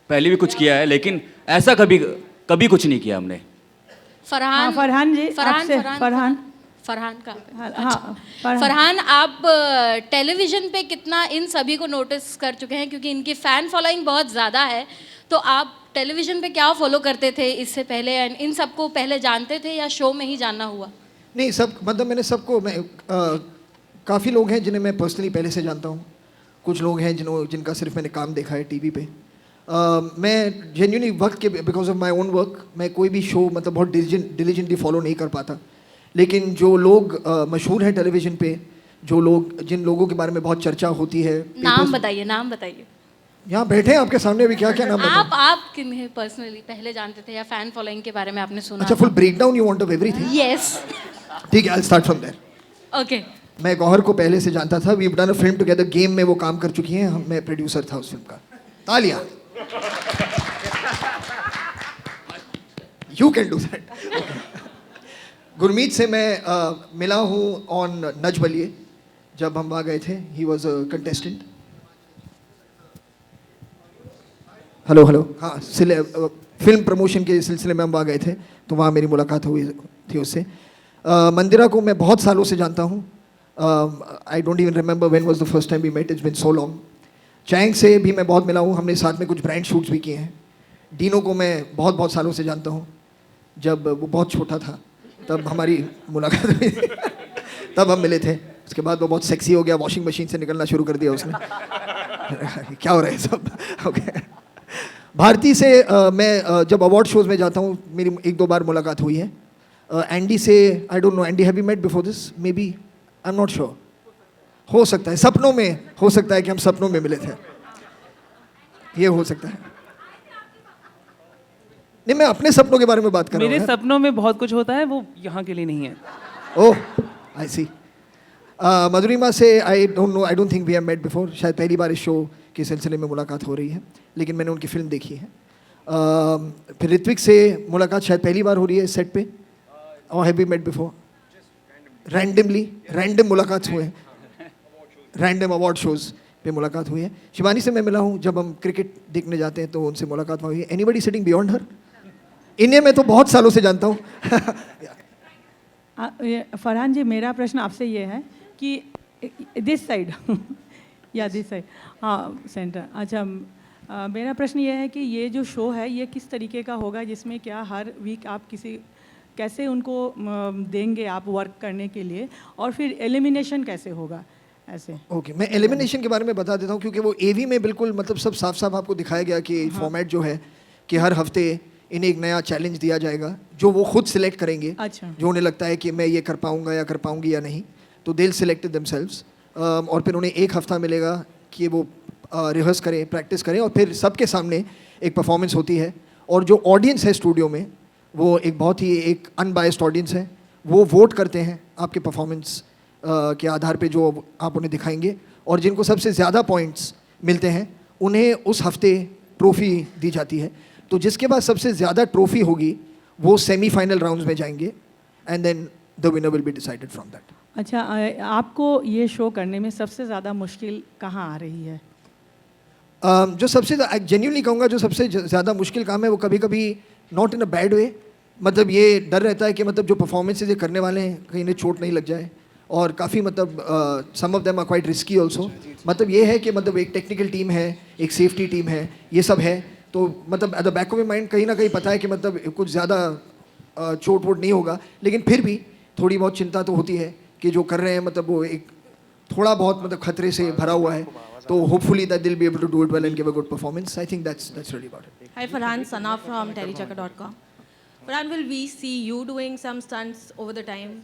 पहले भी कुछ किया है, लेकिन ऐसा कभी कुछ नहीं किया हमने. फरहान, फरहान जी, फरहान का हाँ, फरहान, आप टेलीविज़न पे कितना इन सभी को नोटिस कर चुके हैं, क्योंकि इनकी फ़ैन फॉलोइंग बहुत ज़्यादा है. तो आप टेलीविज़न पे क्या फॉलो करते थे इससे पहले, एंड इन सबको पहले जानते थे या शो में ही जानना हुआ? नहीं, सब मतलब मैंने सबको, मैं काफ़ी लोग हैं जिन्हें मैं पर्सनली पहले से जानता हूँ. कुछ लोग हैं जिनका सिर्फ मैंने काम देखा है टीवी पे. मैं जेन्युइनली वक्त के because of my own work मैं कोई भी शो मतलब बहुत डिलीजेंटली फॉलो नहीं कर पाता. लेकिन जो लोग मशहूर हैं टेलीविज़न पे, जिन लोगों के बारे में बहुत चर्चा होती है, नाम बताइए. यहाँ बैठे हैं आपके सामने भी, क्या क्या नाम बताएं? आप किन्हें पर्सनली पहले जानते थे या फैन फॉलोइंग के बारे में आपने सुना? अच्छा, full breakdown you want of everything? Yes. ठीक है, I will start from there. Okay. मैं गौहर को पहले से जानता था. We have done a film together. Game में वो काम कर चुकी हैं. मैं प्रोड्यूसर था उस फिल्म का. तालियां. You can do that. Gurmeet से मैं मिला हूँ ऑन नच बलिए, जब हम वहाँ गए थे. He was a contestant. Hello. हाँ, फिल्म प्रमोशन के सिलसिले में हम वहाँ गए थे, तो वहाँ मेरी मुलाकात हुई थी उससे. मंदिरा को मैं बहुत सालों से जानता हूँ. I don't even remember when was the first time we met. It's been so long. Chang से भी मैं बहुत मिला हूँ. हमने साथ में कुछ ब्रांड शूट्स भी किए हैं. डीनो को मैं बहुत सालों से जानता हूँ. जब वो बहुत छोटा था तब हमारी मुलाकात हुई. तब हम मिले थे. उसके बाद वो बहुत सेक्सी हो गया, वॉशिंग मशीन से निकलना शुरू कर दिया उसने. क्या हो रहा है सब. ओके. भारती से मैं जब अवार्ड शोज में जाता हूँ मेरी 1-2 बार मुलाकात हुई है. एंडी से I don't know. Andy, have you met before this? Maybe, I am not sure. हो सकता है सपनों में, हो सकता है कि हम सपनों में मिले थे. ये हो सकता है. नहीं, मैं अपने सपनों के बारे में बात कर रहा हूँ मेरे यार। सपनों में बहुत कुछ होता है, वो यहाँ के लिए नहीं है। ओह, आई सी। मधुरिमा से I don't think we have met before. शायद पहली बार इस शो के सिलसिले में मुलाकात हो रही है, लेकिन मैंने उनकी फिल्म देखी है। फिर ऋत्विक से मुलाकात शायद पहली बार हो रही है सेट पे, और have we met before? Random मुलाकात हुए हैं, रैंडम अवार्ड शोज पे मुलाकात हुई है। शिवानी से मैं मिला हूँ जब हम क्रिकेट देखने जाते हैं, तो उनसे मुलाकात हुई है। Anybody sitting beyond her? इन्हें मैं तो बहुत सालों से जानता हूँ। फरहान जी, मेरा प्रश्न आपसे ये है कि दिस साइड या दिस साइड, हाँ सेंटर। अच्छा, मेरा प्रश्न ये है कि ये जो शो है ये किस तरीके का होगा, जिसमें क्या हर वीक आप कैसे उनको देंगे आप वर्क करने के लिए, और फिर एलिमिनेशन कैसे होगा ऐसे? ओके, मैं एलिमिनेशन के बारे में बता देता हूँ, क्योंकि वो एवी में बिल्कुल मतलब सब साफ साफ आपको दिखाया गया कि फॉर्मेट जो है कि हर हफ्ते इन्हें एक नया चैलेंज दिया जाएगा जो वो खुद सिलेक्ट करेंगे। अच्छा। जो उन्हें लगता है कि मैं ये कर पाऊँगा या कर पाऊँगी या नहीं, तो दे विल सिलेक्ट देमसेल्व्स, और फिर उन्हें एक हफ्ता मिलेगा कि वो रिहर्स करें, प्रैक्टिस करें, और फिर सबके सामने एक परफॉर्मेंस होती है। और जो ऑडियंस है स्टूडियो में, वो एक बहुत ही एक अनबायस्ड ऑडियंस है। वो वोट करते हैं आपके परफॉर्मेंस के आधार पे जो आप उन्हें दिखाएंगे, और जिनको सबसे ज़्यादा पॉइंट्स मिलते हैं उन्हें उस हफ्ते ट्रॉफ़ी दी जाती है। तो जिसके पास सबसे ज़्यादा ट्रॉफ़ी होगी वो सेमीफाइनल राउंड्स में जाएंगे, and then the winner will be decided from that. अच्छा, आपको ये शो करने में सबसे ज़्यादा मुश्किल कहाँ आ रही है? जो सबसे जेन्युइनली कहूँगा, जो सबसे ज़्यादा मुश्किल काम है वो कभी कभी not in a bad way, मतलब ये डर रहता है कि मतलब जो परफॉर्मेंसेज ये करने वाले हैं कहीं इन्हें चोट नहीं लग जाए, और काफ़ी मतलब some of them are quite risky also. मतलब ये है कि मतलब एक टेक्निकल टीम है, एक सेफ्टी टीम है, ये सब है, तो मतलब at the back of mind कहीं ना कहीं पता है कि मतलब कुछ ज़्यादा चोट वोट नहीं होगा, लेकिन फिर भी थोड़ी बहुत चिंता तो होती है कि जो कर रहे हैं मतलब वो एक थोड़ा बहुत मतलब खतरे से भरा हुआ है। तो hopefully that they will be able to do it well and give a good performance. I think that's really about it. Hi Farhan, Sana from TeleChakra.com. Farhan, will we see you doing some stunts over the time?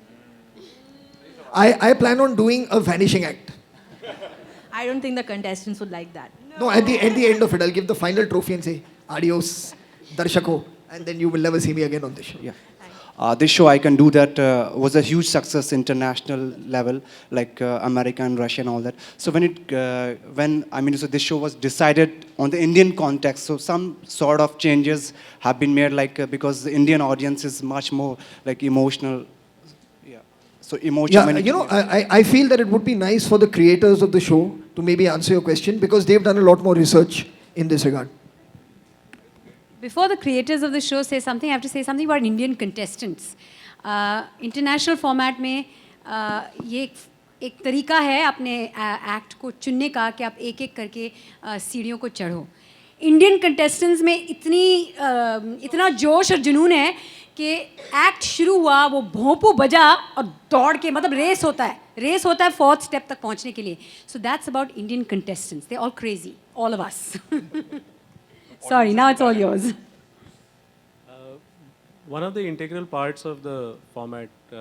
I plan on doing a vanishing act. I don't think the contestants would like that. No, at the end of it, I'll give the final trophy and say, adios, darshako, and then you will never see me again on this show. Yeah. This show, I can do that, was a huge success international level, like America and Russia and all that. So so this show was decided on the Indian context. So some sort of changes have been made, like because the Indian audience is much more like emotional. Yeah. So emotional. Yeah, you know, I feel that it would be nice for the creators of the show to maybe answer your question, because they've done a lot more research in this regard. Before the creators of the show say something, I have to say something about Indian contestants. International format में ये एक तरीका है अपने act को चुनने का कि आप एक एक करके सीढ़ियों को चढ़ो। इंडियन कंटेस्टेंट्स में इतना जोश और जुनून है कि एक्ट शुरू हुआ, वो भोंपू बजा और दौड़ के, मतलब रेस होता है फोर्थ स्टेप तक पहुंचने के लिए। So that's about Indian contestants, they all crazy, all of us. Sorry, now it's all yours. One of the integral parts of the format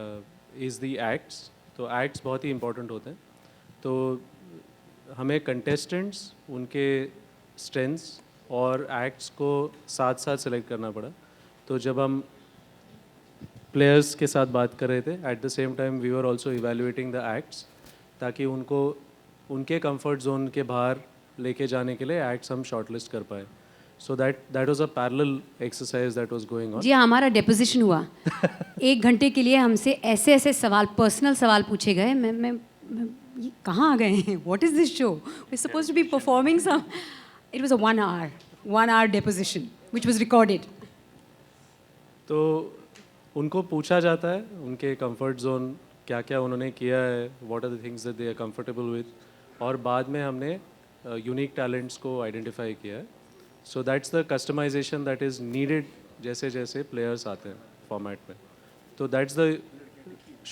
is the acts. तो acts बहुत ही important होते हैं। तो हमें contestants, उनके strengths और acts को साथ साथ select करना पड़ा। तो जब हम players के साथ बात कर रहे थे, at the same time we were also evaluating the acts, ताकि उनको उनके comfort zone के बाहर लेके जाने के लिए acts हम shortlist कर पाए। So that was a parallel exercise that was going on. जी, हमारा deposition हुआ। 1 घंटे के लिए हमसे ऐसे ऐसे सवाल, पर्सनल सवाल पूछे गए। मैं ये कहाँ आ गए हैं? What is this show? We're supposed to be performing some. It was a 1 hour deposition which was recorded. तो उनको पूछा जाता है उनके comfort zone क्या क्या उन्होंने किया है, what are the things that they are comfortable with, और बाद में हमने unique talents को identify किया है। So that's the customization that is needed जैसे जैसे players आते हैं format में। तो that's the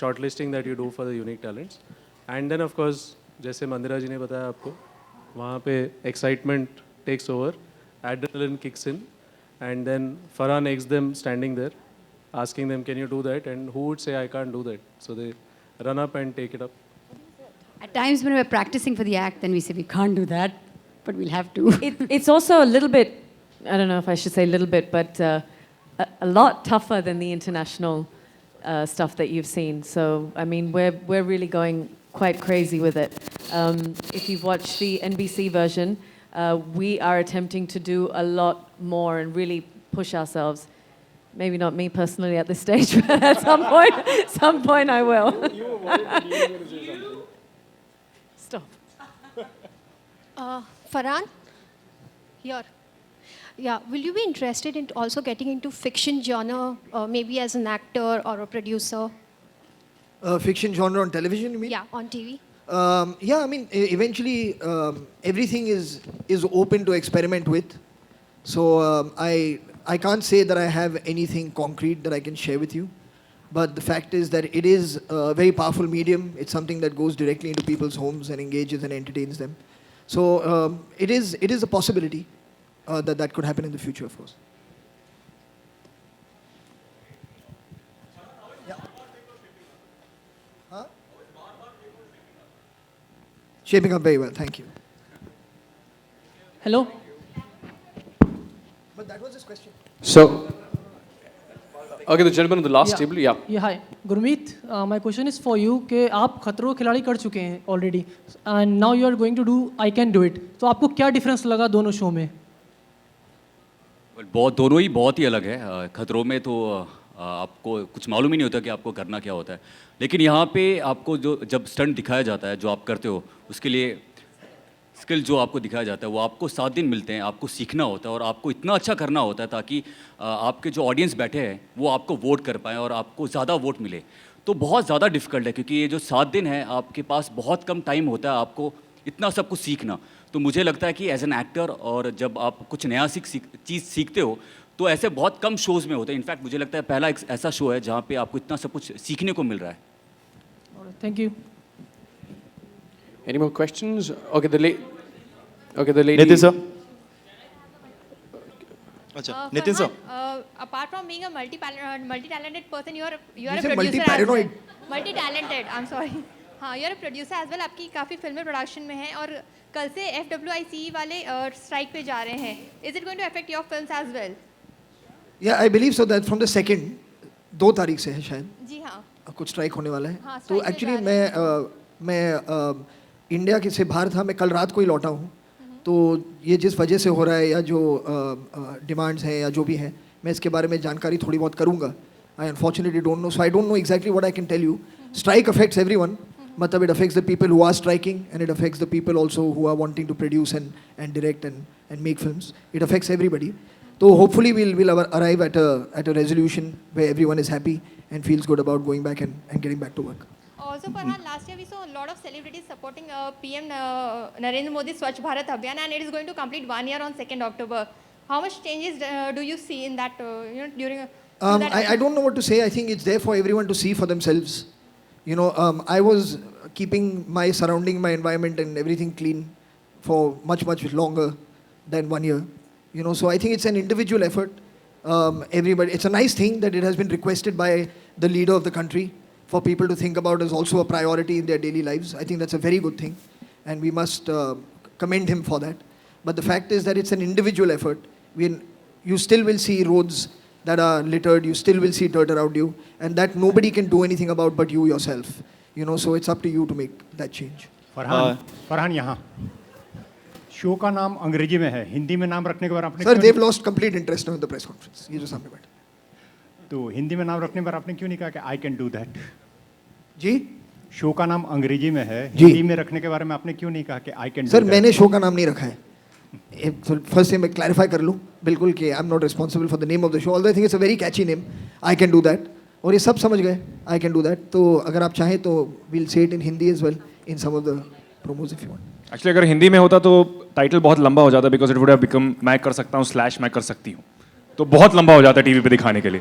shortlisting that you do for the unique talents. And then of course जैसे मंदिरा जी ने बताया आपको, वहाँ पे excitement takes over, adrenaline kicks in, and then Farhan makes them standing there, asking them, can you do that? And who would say, I can't do that? So they run up and take it up. At times when we're practicing for the act, then we say we can't do that, but we'll have to. It's also a little bit, I don't know if I should say little bit, but a lot tougher than the international stuff that you've seen. So, I mean, we're really going quite crazy with it. If you've watched the NBC version, we are attempting to do a lot more and really push ourselves. Maybe not me personally at this stage, but at some point I will. Stop. Farhan, here. Yeah, will you be interested in also getting into fiction genre, maybe as an actor or a producer? Fiction genre on television, you mean? Yeah, on TV. Yeah, I mean, eventually everything is open to experiment with. So I can't say that I have anything concrete that I can share with you. But the fact is that it is a very powerful medium. It's something that goes directly into people's homes and engages and entertains them. So it is a possibility that could happen in the future, of course. Huh? Shaping up very well, thank you. Hello. But that was his question. So, okay, the gentleman on the last table, yeah. Yeah, hi. Gurmeet, my question is for you कि आप खतरों खिलाड़ी कर चुके हैं already and now you are going to do I Can Do It. तो आपको क्या difference लगा दोनों शो में? दोनों ही बहुत ही अलग है। खतरों में तो आपको कुछ मालूम ही नहीं होता कि आपको करना क्या होता है, लेकिन यहाँ पे आपको जो जब स्टंट दिखाया जाता है जो आप करते हो उसके लिए स्किल जो आपको दिखाया जाता है वो आपको 7 दिन मिलते हैं, आपको सीखना होता है और आपको इतना अच्छा करना होता है ताकि आपके जो ऑडियंस बैठे हैं वो आपको वोट कर पाएँ और आपको ज़्यादा वोट मिले। तो बहुत ज़्यादा डिफ़िकल्ट है क्योंकि ये जो 7 दिन है आपके पास बहुत कम टाइम होता है आपको इतना सब कुछ सीखना। तो मुझे लगता है कि एज एन एक्टर और जब आप कुछ नया चीज़ सीखते हो तो ऐसे बहुत कम शोज़ में होते हैं। इनफैक्ट मुझे लगता है पहला एक ऐसा शो है जहाँ पे आपको इतना सब कुछ सीखने को मिल रहा है। Thank you. Any more questions? Okay, the lady. Nitin sir. Acha, Nitin sir. Apart from being a multi-talented person, you are a He's a producer as well. multi-paranoid. Multi-talented. I'm sorry. हाँ, you are a producer as well. आपकी काफ़ी फिल्में production में हैं और कल से FWICE वाले स्ट्राइक पे जा रहे हैं. Is it going to affect your films as well? Yeah, I believe so that from the 2nd, 2 तारीख से है शायद. जी हाँ. कुछ स्ट्राइक होने वाला है. हाँ, तो एक्चुअली मैं इंडिया के से बाहर था, मैं कल रात को ही लौटा हूँ. तो ये जिस वजह से हो रहा है या जो डिमांड्स हैं या जो भी हैं, मैं इसके बारे में जानकारी थोड़ी बहुत करूँगा. I unfortunately don't know, so I don't know exactly what I can tell you. Strike affects everyone. मतलब it affects the people who are striking and it affects the people also who are wanting to produce and direct and make films. It affects everybody. So hopefully we'll arrive at a resolution where everyone is happy and feels good about going back and getting back to work. Also, Farhan, last year we saw a lot of celebrities supporting PM Narendra Modi Swachh Bharat Abhiyan, and it is going to complete 1 year on 2nd October. How much changes do you see in that, during I don't know what to say. I think it's there for everyone to see for themselves. You know, I was keeping my surrounding, my environment and everything clean for much longer than 1 year. You know, so I think it's an individual effort. Everybody, it's a nice thing that it has been requested by the leader of the country for people to think about as also a priority in their daily lives. I think that's a very good thing, and we must commend him for that. But the fact is that it's an individual effort. You still will see roads that are littered, you still will see dirt around you, and that nobody can do anything about but you yourself. You know, so it's up to you to make that change. Farhan यहाँ show का नाम अंग्रेजी में है, हिंदी में नाम रखने के बाद आपने Sir, they've lost complete interest now in the press conference. ये जो सामने बैठे. तो हिंदी में नाम रखने पर आपने क्यों नहीं कहा कि आई कैन डू दैट? जी? शो का नाम अंग्रेजी में है, हिंदी में रखने के बारे में आपने क्यों नहीं कहा कि I can do sir that? मैंने शो का नाम नहीं रखा है. फर्स्ट मैं क्लैरिफाई कर लूँ बिल्कुल कि आई am not responsible for the name of the show. Although I think it's a very catchy name, I can do that, और ये सब समझ गए आई कैन डू दैट. तो अगर आप चाहें तो we'll say it in Hindi as well in some of the promos if you want. Actually अगर हिंदी में होता तो टाइटल बहुत लंबा हो जाता, because it would have become मैं कर सकता हूँ / मैं कर सकती हूँ, तो बहुत लंबा हो जाता टीवी पे दिखाने के लिए.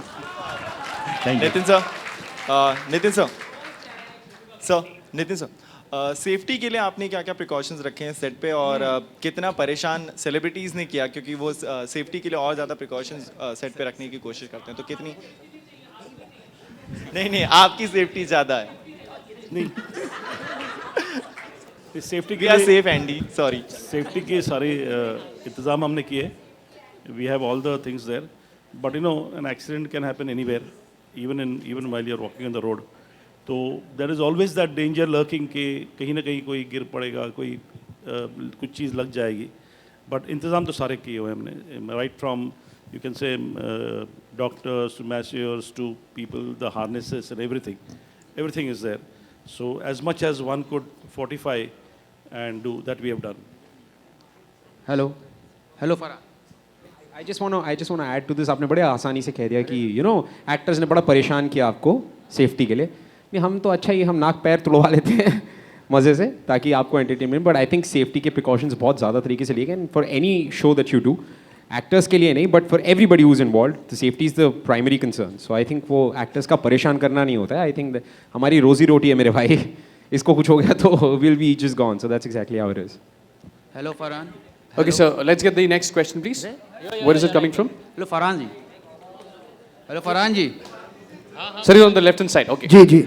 नितिन सर, सेफ्टी के लिए आपने क्या क्या प्रिकॉशंस रखे हैं सेट पे और कितना परेशान सेलिब्रिटीज़ ने किया, क्योंकि वो सेफ्टी के लिए और ज़्यादा प्रिकॉशंस सेट पे रखने की कोशिश करते हैं, तो कितनी? नहीं आपकी सेफ्टी ज़्यादा है. नहीं सेफ्टी के लिए सेफ एंडी, सॉरी, सेफ्टी के सारे इंतज़ाम हमने किए. We have all the things there. but you know, an accident can happen anywhere, even while you're walking on the road. तो there is always that danger lurking कि कहीं ना कहीं कोई गिर पड़ेगा, कोई कुछ चीज़ लग जाएगी. But इंतज़ाम तो सारे किए हुए हैं हमने, right from you can say doctors to masseurs to people, the harnesses and everything is there. So as much as one could fortify and do, that we have done. Hello, Farhan. I just want to add to this. आपने बड़े आसानी से कह दिया कि actors ने बड़ा परेशान किया आपको सेफ्टी के लिए. नहीं, हम तो अच्छा ही हम नाक पैर तुड़वा लेते हैं मज़े से ताकि आपको entertainment. But I think safety के प्रिकॉशंस बहुत ज़्यादा तरीके से लिए गए for any show that you do. Actors के लिए नहीं, but for everybody who is involve, the safety is the primary concern. So I think वो एक्टर्स का परेशान करना नहीं होता है. आई थिंक हमारी रोजी रोटी है मेरे भाई. इसको कुछ हो गया तो will be just gone. So that's exactly how it is. Hello Farhan. Okay, so let's get the next question, please. Where is it coming from? Hello, Farhan ji. Hello, Farhan ji. Sir, he's on the left hand side. Okay. Ji.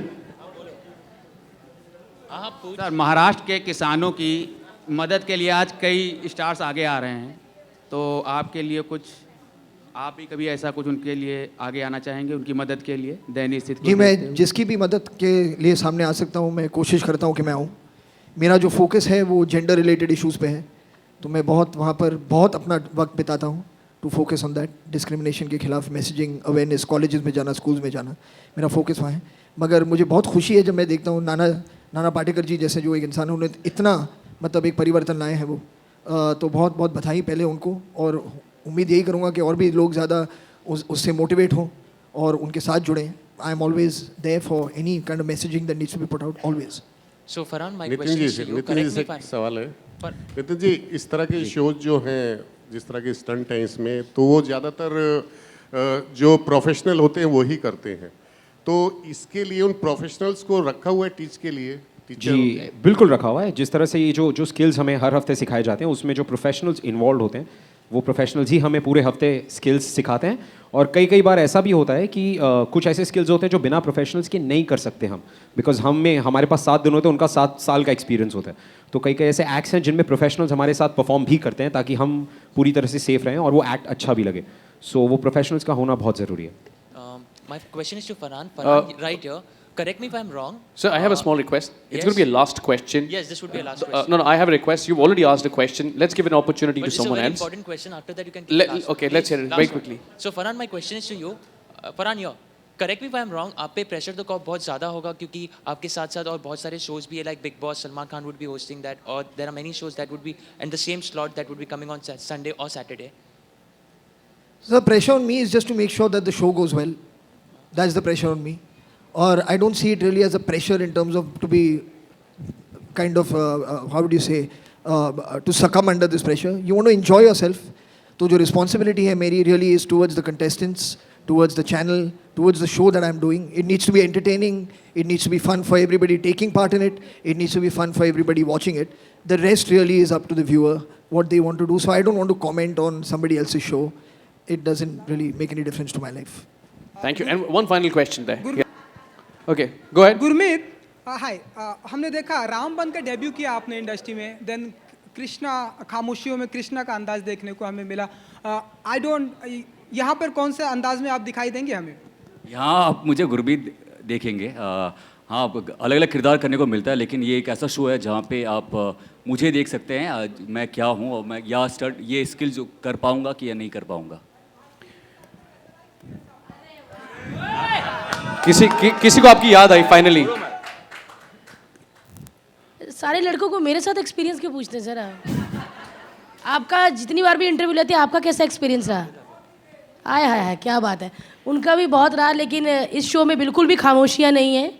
Sir, Maharashtra के किसानों की मदद के लिए आज कई stars आगे आ रहे हैं, तो आपके लिए कुछ, आप भी कभी ऐसा कुछ उनके लिए आगे आना चाहेंगे, उनकी मदद के लिए दयनीय स्थिति? जी, मैं जिसकी भी मदद के लिए सामने आ सकता हूँ, मैं कोशिश करता हूँ कि मैं आऊँ. मेरा जो फोकस है वो जेंडर रिलेटेड इश्यूज़ पे है, तो मैं वहाँ पर बहुत अपना वक्त बिताता हूँ to focus on that. Discrimination के खिलाफ मैसेजिंग, अवेयरनेस, कॉलेजेस में जाना, स्कूल्स में जाना, मेरा फोकस वहाँ है. मगर मुझे बहुत खुशी है जब मैं देखता हूँ नाना पाटेकर जी जैसे जो एक इंसान है, उन्होंने इतना मतलब एक परिवर्तन लाए हैं वो. तो बहुत बहुत बधाई पहले उनको, और उम्मीद यही करूँगा कि और भी लोग ज़्यादा उससे मोटिवेट हों और उनके साथ जुड़ें. I am always there for any kind of messaging that needs to be put out always. So Farhan, my question is you, Nitin ji से एक सवाल है. नितिन जी, इस तरह के शोज जो हैं, जिस तरह के स्टंट हैं इसमें, तो वो ज़्यादातर जो प्रोफेशनल होते हैं वो ही करते हैं. तो इसके लिए उन प्रोफेशनल्स को रखा हुआ है टीच के लिए? जी बिल्कुल रखा हुआ है. जिस तरह से ये जो स्किल्स हमें हर हफ्ते सिखाए जाते हैं, उसमें जो प्रोफेशनल्स इन्वॉल्व होते हैं, वो प्रोफेशनल्स ही हमें पूरे हफ्ते स्किल्स सिखाते हैं. और कई बार ऐसा भी होता है कि कुछ ऐसे स्किल्स होते हैं जो बिना प्रोफेशनल्स के नहीं कर सकते हम, बिकॉज हमारे पास 7 दिन होते हैं, उनका 7 साल का एक्सपीरियंस होता है. तो कई ऐसे एक्ट्स हैं जिनमें प्रोफेशनल्स हमारे साथ परफॉर्म भी करते हैं ताकि हम पूरी तरह से सेफ रहें और वो एक्ट अच्छा भी लगे. सो वो प्रोफेशनल्स का होना बहुत ज़रूरी है. My question is to Farhan. Farhan, right here. Correct me if I'm wrong. Sir, I have a small request. It's going to be a last question. Yes, this would be a last question. No, I have a request. You've already asked a question. Let's give an opportunity to someone else. But it's a very important question. After that, you can keep asking. Okay, let's hear it very quickly. So, Farhan, my question is to you. Farhan, here. Correct me if I'm wrong. आप पे pressure तो बहुत ज़्यादा होगा क्योंकि आपके साथ-साथ और बहुत सारे shows भी है, like Big Boss, Salman Khan would be hosting that, or there are many shows that would be in the same slot that would be coming on Sunday or Saturday. So the pressure on me is just to make sure that the show goes well. That's the pressure on me. Or I don't see it really as a pressure in terms of to be kind of, how would you say, to succumb under this pressure. You want to enjoy yourself. So the responsibility है मेरी really is towards the contestants, towards the channel, towards the show that I'm doing. It needs to be entertaining. It needs to be fun for everybody taking part in it. It needs to be fun for everybody watching it. The rest really is up to the viewer, what they want to do. So I don't want to comment on somebody else's show. It doesn't really make any difference to my life. Thank you. And one final question there. Yeah. Okay, go ahead. Gurmeet, हाय. हमने देखा रामबन का debut किया आपने industry में, then Krishna, खामोशियों में कृष्णा का अंदाज देखने को हमें मिला. यहाँ पर कौन से अंदाज में आप दिखाई देंगे हमें? यहाँ आप मुझे गुरमीत देखेंगे. हाँ, अलग अलग किरदार करने को मिलता है, लेकिन ये एक ऐसा शो है जहाँ पे आप मुझे देख सकते हैं मैं क्या हूँ और मैं या स्टंट ये स्किल जो कर पाऊँगा कि या नहीं कर पाऊँगा. किसी को आपकी याद आई फाइनली? सारे लड़कों को मेरे साथ एक्सपीरियंस क्यों पूछते हैं सर? आपका जितनी बार भी इंटरव्यू लेते हैं, आपका कैसा एक्सपीरियंस रहा? आय हाय हाय, क्या बात है. उनका भी बहुत रहा, लेकिन इस शो में बिल्कुल भी खामोशियाँ नहीं है.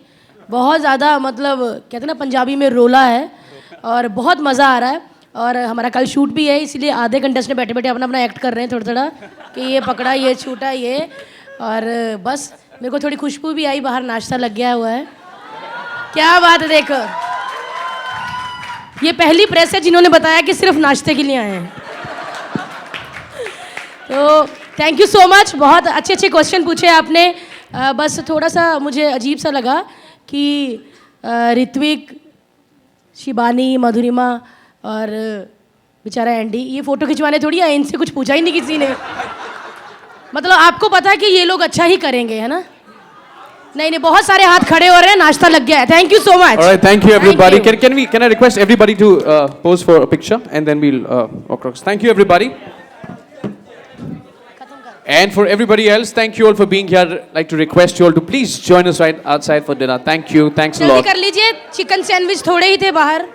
बहुत ज़्यादा मतलब कहते हैं ना पंजाबी में रोला है, और बहुत मज़ा आ रहा है. और हमारा कल शूट भी है, इसलिए आधे कंटेस्टेंट बैठे बैठे अपना एक्ट कर रहे हैं थोड़ा कि ये पकड़ा, ये छूटा, ये. और बस मेरे को थोड़ी खुशबू भी आई, बाहर नाश्ता लग गया हुआ है. क्या बात है. देखो, ये पहली प्रेस है जिन्होंने बताया कि सिर्फ नाश्ते के लिए आए हैं. तो थैंक यू सो मच. बहुत अच्छे अच्छे क्वेश्चन पूछे आपने. बस थोड़ा सा मुझे अजीब सा लगा कि ऋत्विक, शिबानी, मधुरिमा और बेचारा एंडी ये फ़ोटो खिंचवाने थोड़ी आए, इनसे कुछ पूछा ही नहीं किसी ने. मतलब आपको पता है कि ये लोग अच्छा ही करेंगे, है ना? नहीं नहीं, बहुत सारे हाथ खड़े हो रहे हैं, नाश्ता लग गया है. Thank you so much. All right, thank you everybody. Can I request everybody to pose for a picture and then we'll walk across. Thank you everybody. And for everybody else, thank you all for being here. I'd like to request you all to please join us right outside for dinner. Thank you. Thanks a जल्दी lot. कर लीजिए, chicken sandwich थोड़े ही थे बाहर.